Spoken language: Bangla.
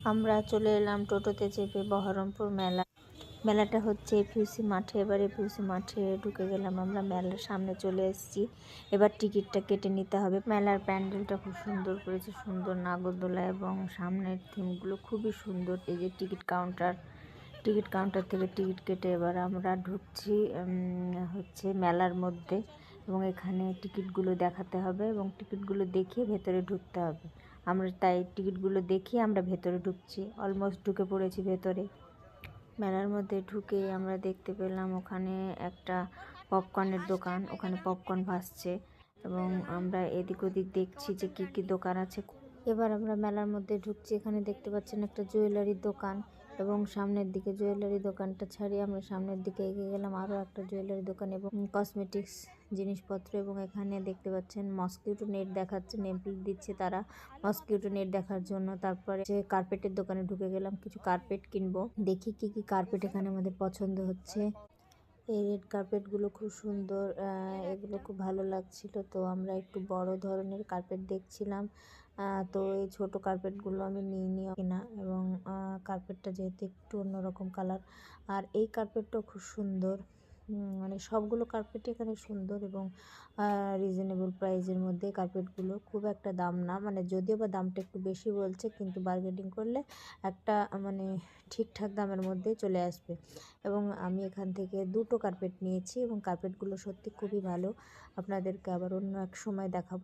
আমরা চলে এলাম টোটোতে চেপে বহরমপুর মেলাটা হচ্ছে এফইউসি মাঠে। এবার এফইউসি মাঠে ঢুকে গেলাম, আমরা মেলার সামনে চলে এসেছি। এবার টিকিটটা কেটে নিতে হবে। মেলার প্যান্ডেলটা খুব সুন্দর করেছে, সুন্দর নাগরদোলা এবং সামনের থিমগুলো খুবই সুন্দর। এই যে টিকিট কাউন্টার থেকে টিকিট কেটে এবার আমরা ঢুকছি হচ্ছে মেলার মধ্যে, এবং এখানে টিকিটগুলো দেখাতে হবে এবং টিকিটগুলো দেখিয়ে ভেতরে ঢুকতে হবে। আমরা তাই টিকিটগুলো দেখিয়ে আমরা ভেতরে ঢুকছি, অলমোস্ট ঢুকে পড়েছি ভেতরে। মেলার মধ্যে ঢুকে আমরা দেখতে পেলাম ওখানে একটা পপকর্নের দোকান, ওখানে পপকর্ন ভাসছে এবং আমরা এদিক ওদিক দেখছি যে কি কি দোকান আছে। এবার আমরা মেলার মধ্যে ঢুকছি, এখানে দেখতে পাচ্ছেন একটা জুয়েলারির দোকান এবং সামনের দিকে জুয়েলারি দোকানটা ছাড়িয়ে আমরা সামনের দিকে এগিয়ে গেলাম, আরও একটা জুয়েলারি দোকান এবং কসমেটিক্স জিনিসপত্র। এবং এখানে দেখতে পাচ্ছেন মসকিউটো নেট দেখাচ্ছে, নেমপ্লেট দিচ্ছে তারা মসকিউটো নেট দেখার জন্য। তারপরে যে কার্পেটের দোকানে ঢুকে গেলাম, কিছু কার্পেট কিনবো, দেখি কি কি কার্পেট এখানে আমাদের পছন্দ হচ্ছে। এই রেড কার্পেটগুলো খুব সুন্দর, এগুলো খুব ভালো লাগছিল। তো আমরা একটু বড় ধরনের কার্পেট দেখছিলাম, তো এই ছোট কার্পেটগুলো আমি নিইনি কিনা। এবং কার্পেটটা যেহেতু একটু অন্যরকম কালার, আর এই কার্পেটটাও খুব সুন্দর। মানে সবগুলো কার্পেটই এখানে সুন্দর এবং রিজনেবল প্রাইসের মধ্যে। কার্পেটগুলো খুব একটা দাম না, মানে যদিও বা দামটা একটু বেশি বলছে, কিন্তু বার্গেনিং করলে একটা মানে ঠিকঠাক দামের মধ্যেই চলে আসবে। এবং আমি এখান থেকে দুটো কার্পেট নিয়েছি এবং কার্পেটগুলো সত্যি খুবই ভালো। আপনাদেরকে আবার অন্য এক সময় দেখাবো।